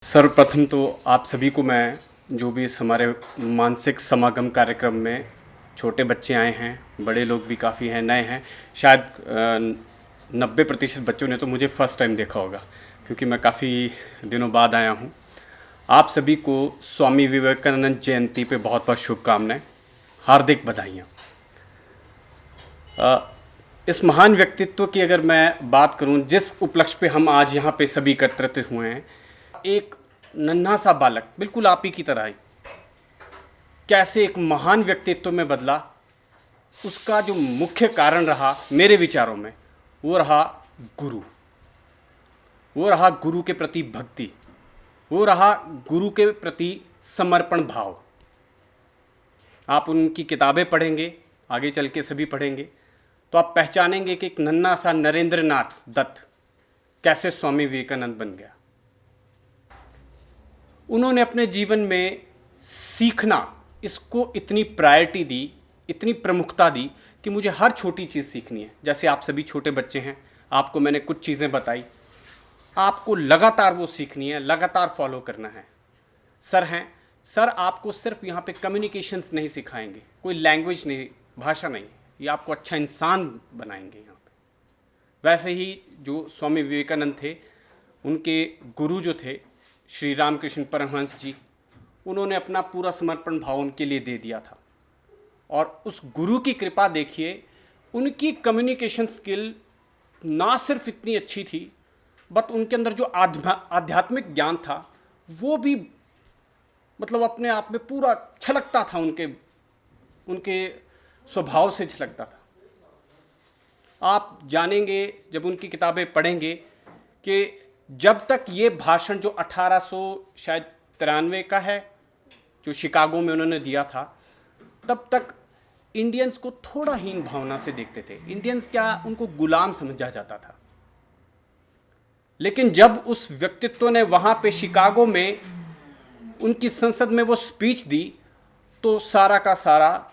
सर्वप्रथम तो आप सभी को मैं जो भी इस हमारे मानसिक समागम कार्यक्रम में छोटे बच्चे आए हैं, बड़े लोग भी काफ़ी हैं, नए हैं, शायद 90% बच्चों ने तो मुझे फ़र्स्ट टाइम देखा होगा क्योंकि मैं काफ़ी दिनों बाद आया हूँ। आप सभी को स्वामी विवेकानंद जयंती पे बहुत बहुत शुभकामनाएं, हार्दिक बधाइयाँ। इस महान व्यक्तित्व की अगर मैं बात करूं, जिस उपलक्ष्य पे हम आज यहाँ पे सभी एकत्रित हुए हैं, एक नन्हा सा बालक बिल्कुल आप ही की तरह ही कैसे एक महान व्यक्तित्व में बदला, उसका जो मुख्य कारण रहा मेरे विचारों में वो रहा गुरु। वो रहा गुरु के प्रति भक्ति, वो रहा गुरु के प्रति समर्पण भाव। आप उनकी किताबें पढ़ेंगे, आगे चल के सभी पढ़ेंगे, तो आप पहचानेंगे कि एक नन्हा सा नरेंद्र नाथ दत्त कैसे स्वामी विवेकानंद बन गया। उन्होंने अपने जीवन में सीखना इसको इतनी प्रायोरिटी दी, इतनी प्रमुखता दी कि मुझे हर छोटी चीज़ सीखनी है। जैसे आप सभी छोटे बच्चे हैं, आपको मैंने कुछ चीज़ें बताई, आपको लगातार वो सीखनी है, लगातार फॉलो करना है। सर हैं, सर आपको सिर्फ यहाँ पे कम्युनिकेशंस नहीं सिखाएंगे, कोई लैंग्वेज नहीं, भाषा नहीं, ये आपको अच्छा इंसान बनाएंगे यहाँ पे। वैसे ही जो स्वामी विवेकानंद थे, उनके गुरु जो थे श्री रामकृष्ण परमहंस जी, उन्होंने अपना पूरा समर्पण भाव उनके लिए दे दिया था। और उस गुरु की कृपा देखिए, उनकी कम्युनिकेशन स्किल ना सिर्फ इतनी अच्छी थी, बट उनके अंदर जो आध्यात्मिक ज्ञान था वो भी मतलब अपने आप में पूरा छलकता था, उनके स्वभाव से झलकता था। आप जानेंगे जब उनकी किताबें पढ़ेंगे कि जब तक ये भाषण जो 1893 का है, जो शिकागो में उन्होंने दिया था, तब तक इंडियंस को थोड़ा हीन भावना से देखते थे। इंडियंस क्या, उनको गुलाम समझा जाता था। लेकिन जब उस व्यक्तित्व ने वहाँ पे शिकागो में उनकी संसद में वो स्पीच दी, तो सारा का सारा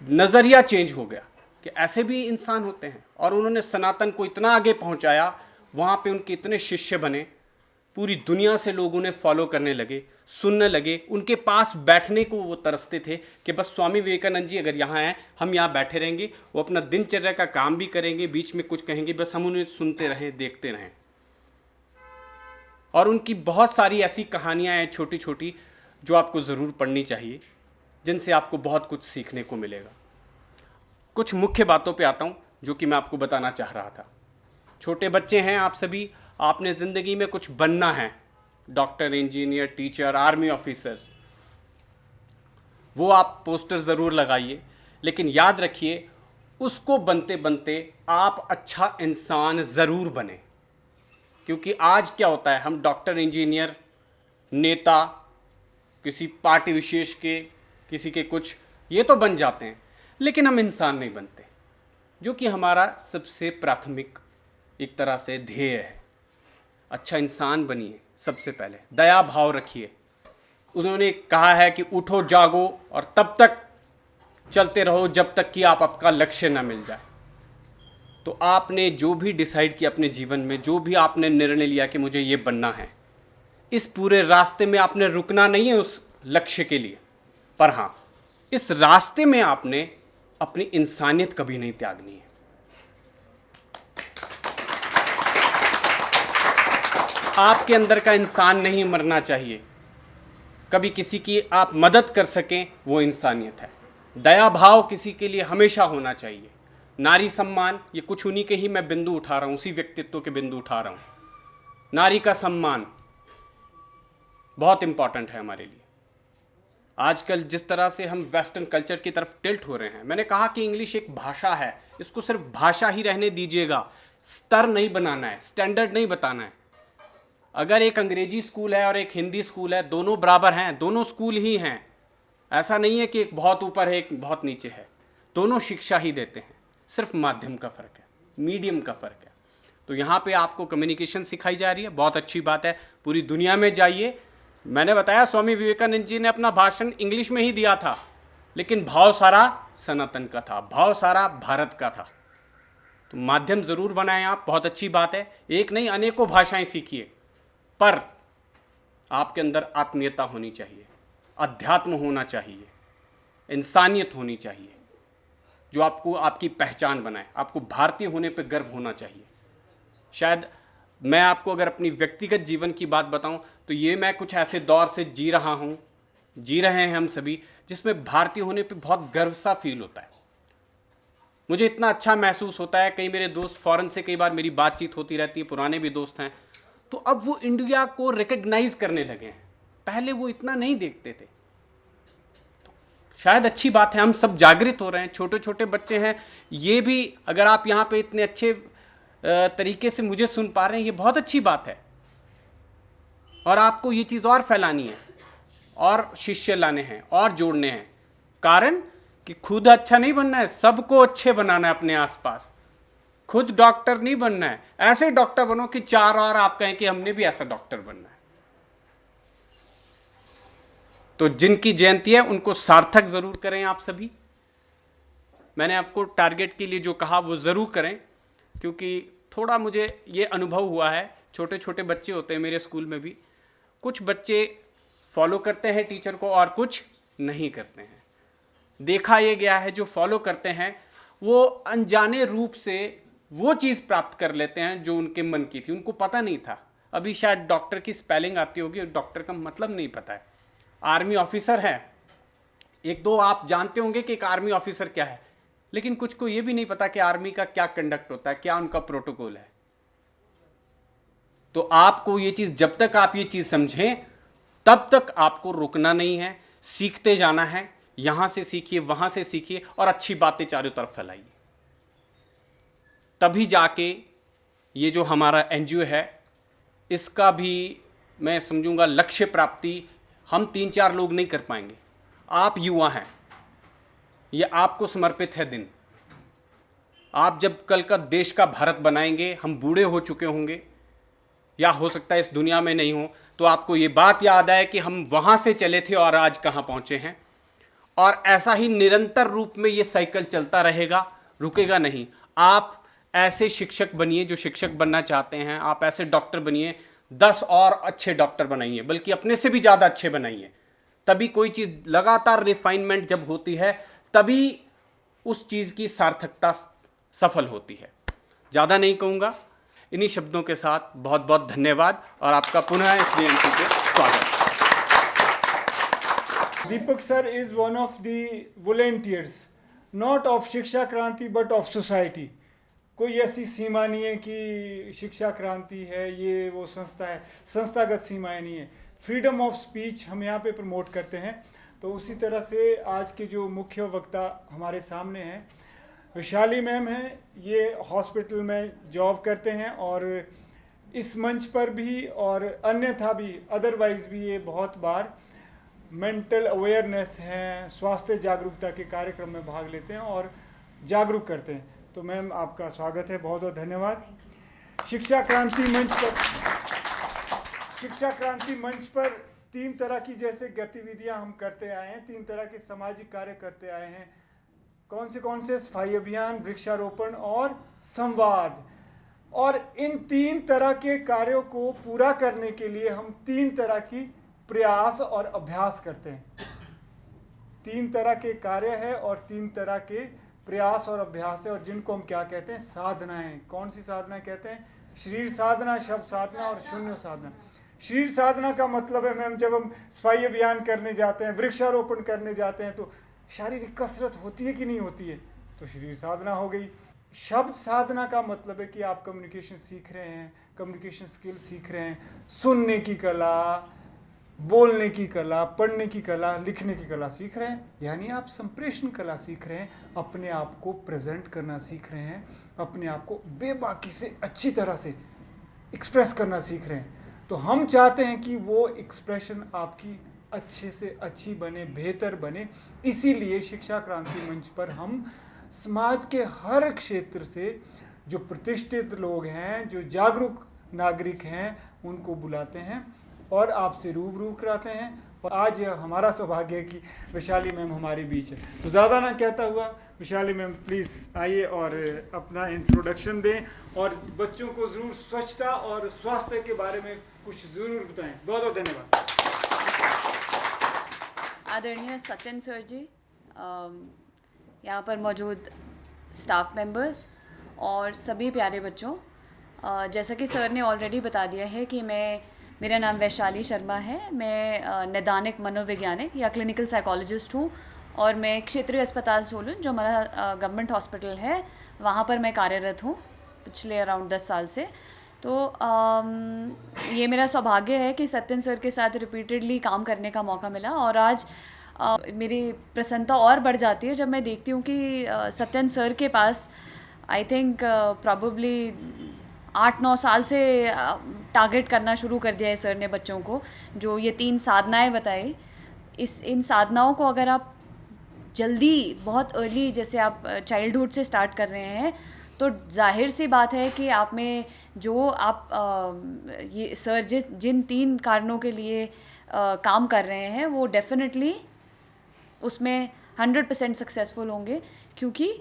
नज़रिया चेंज हो गया कि ऐसे भी इंसान होते हैं। और उन्होंने सनातन को इतना आगे पहुंचाया, वहाँ पे उनके इतने शिष्य बने, पूरी दुनिया से लोग उन्हें फॉलो करने लगे, सुनने लगे। उनके पास बैठने को वो तरसते थे कि बस स्वामी विवेकानंद जी अगर यहाँ हैं, हम यहाँ बैठे रहेंगे, वो अपना दिनचर्या का काम भी करेंगे, बीच में कुछ कहेंगे, बस हम उन्हें सुनते रहें, देखते रहें। और उनकी बहुत सारी ऐसी कहानियाँ हैं छोटी छोटी जो आपको ज़रूर पढ़नी चाहिए, जिनसे आपको बहुत कुछ सीखने को मिलेगा। कुछ मुख्य बातों पे आता हूँ जो कि मैं आपको बताना चाह रहा था। छोटे बच्चे हैं आप सभी, आपने ज़िंदगी में कुछ बनना है, doctor, engineer, teacher, army officers, वो आप पोस्टर ज़रूर लगाइए, लेकिन याद रखिए उसको बनते बनते आप अच्छा इंसान ज़रूर बने। क्योंकि आज क्या होता है, हम डॉक्टर, इंजीनियर, नेता, किसी पार्टी विशेष के, किसी के कुछ, ये तो बन जाते हैं, लेकिन हम इंसान नहीं बनते, जो कि हमारा सबसे प्राथमिक एक तरह से ध्येय है। अच्छा इंसान बनिए, सबसे पहले दया भाव रखिए। उन्होंने कहा है कि उठो जागो और तब तक चलते रहो जब तक कि आपका लक्ष्य न मिल जाए। तो आपने जो भी डिसाइड किया अपने जीवन में, जो भी आपने निर्णय लिया कि मुझे ये बनना है, इस पूरे रास्ते में आपने रुकना नहीं है उस लक्ष्य के लिए, पर हाँ, इस रास्ते में आपने अपनी इंसानियत कभी नहीं त्यागनी है। आपके अंदर का इंसान नहीं मरना चाहिए। कभी किसी की आप मदद कर सकें, वो इंसानियत है। दया भाव किसी के लिए हमेशा होना चाहिए। नारी सम्मान, ये कुछ उन्हीं के ही मैं बिंदु उठा रहा हूँ, उसी व्यक्तित्व के बिंदु उठा रहा हूँ। नारी का सम्मान बहुत इंपॉर्टेंट है हमारे लिए। आजकल जिस तरह से हम वेस्टर्न कल्चर की तरफ टिल्ट हो रहे हैं, मैंने कहा कि इंग्लिश एक भाषा है, इसको सिर्फ भाषा ही रहने दीजिएगा, स्तर नहीं बनाना है, स्टैंडर्ड नहीं बताना है। अगर एक अंग्रेजी स्कूल है और एक हिंदी स्कूल है, दोनों बराबर हैं, दोनों स्कूल ही हैं। ऐसा नहीं है कि एक बहुत ऊपर है, एक बहुत नीचे है, दोनों शिक्षा ही देते हैं, सिर्फ माध्यम का फ़र्क है, मीडियम का फ़र्क है। तो यहाँ पे आपको कम्युनिकेशन सिखाई जा रही है, बहुत अच्छी बात है। पूरी दुनिया में जाइए, मैंने बताया स्वामी विवेकानंद जी ने अपना भाषण इंग्लिश में ही दिया था, लेकिन भाव सारा सनातन का था, भाव सारा भारत का था। तो माध्यम ज़रूर बनाएं आप, बहुत अच्छी बात है। एक नहीं, अनेकों भाषाएं सीखिए, पर आपके अंदर आत्मीयता होनी चाहिए, अध्यात्म होना चाहिए, इंसानियत होनी चाहिए, जो आपको आपकी पहचान बनाए। आपको भारतीय होने पे गर्व होना चाहिए। शायद मैं आपको अगर अपनी व्यक्तिगत जीवन की बात बताऊं तो ये मैं कुछ ऐसे दौर से जी रहे हैं हम सभी, जिसमें भारतीय होने पे बहुत गर्व सा फील होता है। मुझे इतना अच्छा महसूस होता है। कई मेरे दोस्त फॉरेन से, कई बार मेरी बातचीत होती रहती है, पुराने भी दोस्त हैं, तो अब वो इंडिया को रिकग्नाइज करने लगे हैं। पहले वो इतना नहीं देखते थे। तो शायद अच्छी बात है, हम सब जागृत हो रहे हैं। छोटे छोटे बच्चे हैं, ये भी अगर आप यहाँ पे इतने अच्छे तरीके से मुझे सुन पा रहे हैं, ये बहुत अच्छी बात है। और आपको ये चीज़ और फैलानी है, और शिष्य लाने हैं, और जोड़ने हैं। कारण कि खुद अच्छा नहीं बनना है, सबको अच्छे बनाना है अपने आसपास। खुद डॉक्टर नहीं बनना है, ऐसे डॉक्टर बनो कि चार और आप कहें कि हमने भी ऐसा डॉक्टर बनना है। तो जिनकी जयंती है उनको सार्थक जरूर करें आप सभी। मैंने आपको टारगेट के लिए जो कहा वो जरूर करें, क्योंकि थोड़ा मुझे ये अनुभव हुआ है। छोटे छोटे बच्चे होते हैं मेरे स्कूल में भी, कुछ बच्चे फॉलो करते हैं टीचर को और कुछ नहीं करते हैं। देखा ये गया है जो फॉलो करते हैं वो अनजाने रूप से वो चीज़ प्राप्त कर लेते हैं जो उनके मन की थी, उनको पता नहीं था। अभी शायद डॉक्टर की स्पेलिंग आती होगी, डॉक्टर का मतलब नहीं पता है। आर्मी ऑफिसर है, एक दो आप जानते होंगे कि एक आर्मी ऑफिसर क्या है, लेकिन कुछ को ये भी नहीं पता कि आर्मी का क्या कंडक्ट होता है, क्या उनका प्रोटोकॉल है। तो आपको ये चीज़, जब तक आप ये चीज़ समझें तब तक आपको रुकना नहीं है, सीखते जाना है। यहां से सीखिए, वहां से सीखिए, और अच्छी बातें चारों तरफ फैलाइए। तभी जाके ये जो हमारा एनजीओ है, इसका भी मैं समझूंगा लक्ष्य प्राप्ति हम 3-4 लोग नहीं कर पाएंगे। आप युवा हैं, ये आपको समर्पित है दिन। आप जब कल का देश का भारत बनाएंगे, हम बूढ़े हो चुके होंगे या हो सकता है इस दुनिया में नहीं हो, तो आपको ये बात याद आए कि हम वहां से चले थे और आज कहां पहुंचे हैं। और ऐसा ही निरंतर रूप में ये साइकिल चलता रहेगा, रुकेगा नहीं। आप ऐसे शिक्षक बनिए जो शिक्षक बनना चाहते हैं, आप ऐसे डॉक्टर बनिए, 10 और अच्छे डॉक्टर बनाइए, बल्कि अपने से भी ज़्यादा अच्छे बनाइए। तभी कोई चीज़ लगातार रिफाइनमेंट जब होती है, तभी उस चीज़ की सार्थकता सफल होती है। ज़्यादा नहीं कहूँगा, इन्हीं शब्दों के साथ बहुत बहुत धन्यवाद और आपका पुनः इस जयंती पे स्वागत। Deepak sir is one of the volunteers, not of शिक्षा क्रांति but of society. कोई ऐसी सीमा नहीं है कि शिक्षा क्रांति है ये वो संस्था है, संस्थागत सीमाएं नहीं है। फ्रीडम ऑफ स्पीच हम यहाँ पे प्रमोट करते हैं। तो उसी तरह से आज के जो मुख्य वक्ता हमारे सामने हैं, वैशाली मैम हैं, ये हॉस्पिटल में जॉब करते हैं और इस मंच पर भी और अन्यथा भी अदरवाइज भी ये बहुत बार मेंटल अवेयरनेस है, स्वास्थ्य जागरूकता के कार्यक्रम में भाग लेते हैं और जागरूक करते हैं। तो मैम आपका स्वागत है, बहुत बहुत धन्यवाद। शिक्षा क्रांति मंच पर 3 तरह की जैसे गतिविधियां हम करते आए हैं, 3 तरह के सामाजिक कार्य करते आए हैं। कौन से सफाई अभियान, वृक्षारोपण और संवाद। और इन 3 तरह के कार्यों को पूरा करने के लिए हम 3 तरह की प्रयास और अभ्यास करते हैं। 3 तरह के कार्य है और 3 तरह के प्रयास और अभ्यास है, और जिनको हम क्या कहते हैं, साधनाएं। कौन सी साधना कहते हैं? शरीर साधना, शब्द साधना और शून्य साधना। शरीर साधना का मतलब है मैम, जब हम सफाई अभियान करने जाते हैं, वृक्षारोपण करने जाते हैं, तो शारीरिक कसरत होती है कि नहीं होती है, तो शरीर साधना हो गई। शब्द साधना का मतलब है कि आप कम्युनिकेशन सीख रहे हैं, कम्युनिकेशन स्किल सीख रहे हैं, सुनने की कला, बोलने की कला, पढ़ने की कला, लिखने की कला सीख रहे हैं, यानी आप संप्रेषण कला सीख रहे हैं, अपने आप को प्रेजेंट करना सीख रहे हैं, अपने आप को बेबाकी से अच्छी तरह से एक्सप्रेस करना सीख रहे हैं। तो हम चाहते हैं कि वो एक्सप्रेशन आपकी अच्छे से अच्छी बने, बेहतर बने। इसीलिए शिक्षा क्रांति मंच पर हम समाज के हर क्षेत्र से जो प्रतिष्ठित लोग हैं, जो जागरूक नागरिक हैं, उनको बुलाते हैं और आपसे रूबरू कराते हैं। और आज यह हमारा सौभाग्य है कि वैशाली मैम हमारे बीच है। तो ज़्यादा ना कहता हुआ वैशाली मैम प्लीज़ आइए और अपना इंट्रोडक्शन दें और बच्चों को ज़रूर स्वच्छता और स्वास्थ्य के बारे में कुछ ज़रूर बताएं। बहुत बहुत धन्यवाद। आदरणीय सत्यन सर जी, यहाँ पर मौजूद स्टाफ मेंबर्स और सभी प्यारे बच्चों, जैसा कि सर ने ऑलरेडी बता दिया है कि मेरा नाम वैशाली शर्मा है। मैं नैदानिक मनोवैज्ञानिक या क्लिनिकल साइकोलॉजिस्ट हूँ और मैं क्षेत्रीय अस्पताल सोलन, जो हमारा गवर्नमेंट हॉस्पिटल है, वहाँ पर मैं कार्यरत हूँ पिछले अराउंड 10 साल से। तो ये मेरा सौभाग्य है कि सत्यन सर के साथ रिपीटेडली काम करने का मौका मिला और आज मेरी प्रसन्नता और बढ़ जाती है जब मैं देखती हूँ कि सत्यन सर के पास आई थिंक प्रॉबली 8-9 साल से टारगेट करना शुरू कर दिया है सर ने बच्चों को। जो ये 3 साधनाएं बताई, इन साधनाओं को अगर आप जल्दी बहुत अर्ली, जैसे आप चाइल्डहुड से स्टार्ट कर रहे हैं, तो जाहिर सी बात है कि आप में जो आप ये सर जिन 3 कारणों के लिए काम कर रहे हैं वो डेफिनेटली उसमें 100% सक्सेसफुल होंगे, क्योंकि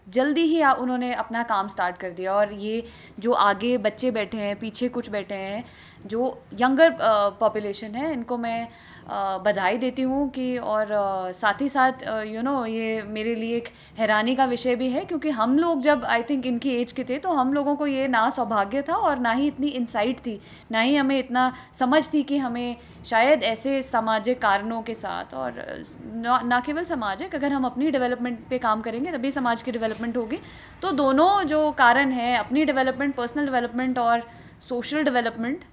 जल्दी ही उन्होंने अपना काम स्टार्ट कर दिया। और ये जो आगे बच्चे बैठे हैं, पीछे कुछ बैठे हैं, जो यंगर पॉपुलेशन है, इनको मैं बधाई देती हूँ कि और साथ ही साथ ये मेरे लिए एक हैरानी का विषय भी है, क्योंकि हम लोग जब आई थिंक इनकी एज के थे तो हम लोगों को ये ना सौभाग्य था और ना ही इतनी इंसाइट थी, ना ही हमें इतना समझ थी कि हमें शायद ऐसे सामाजिक कारणों के साथ, और ना केवल सामाजिक, अगर हम अपनी डेवलपमेंट पे काम करेंगे तभी समाज की डेवलपमेंट होगी। तो दोनों जो कारण हैं, अपनी डेवलपमेंट, पर्सनल डेवलपमेंट और सोशल डेवलपमेंट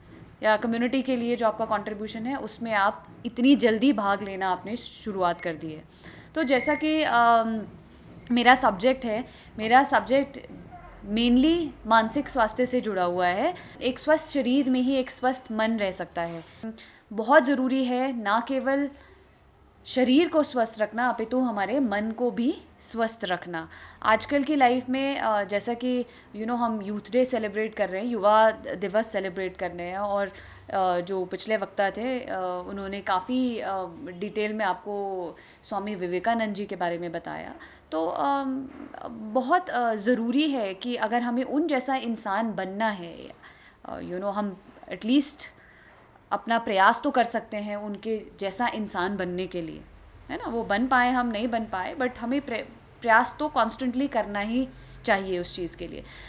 या कम्युनिटी के लिए जो आपका कंट्रीब्यूशन है, उसमें आप इतनी जल्दी भाग लेना आपने शुरुआत कर दी है। तो जैसा कि मेरा सब्जेक्ट मेनली मानसिक स्वास्थ्य से जुड़ा हुआ है। एक स्वस्थ शरीर में ही एक स्वस्थ मन रह सकता है। बहुत ज़रूरी है ना केवल शरीर को स्वस्थ रखना, अपितु हमारे मन को भी स्वस्थ रखना। आजकल की लाइफ में जैसा कि हम यूथ डे सेलिब्रेट कर रहे हैं, युवा दिवस सेलिब्रेट कर रहे हैं, और जो पिछले वक्ता थे उन्होंने काफ़ी डिटेल में आपको स्वामी विवेकानंद जी के बारे में बताया। तो बहुत ज़रूरी है कि अगर हमें उन जैसा इंसान बनना है, हम एटलीस्ट अपना प्रयास तो कर सकते हैं उनके जैसा इंसान बनने के लिए, है ना। वो बन पाए, हम नहीं बन पाए, बट हमें प्रयास तो कॉन्स्टेंटली करना ही चाहिए उस चीज़ के लिए।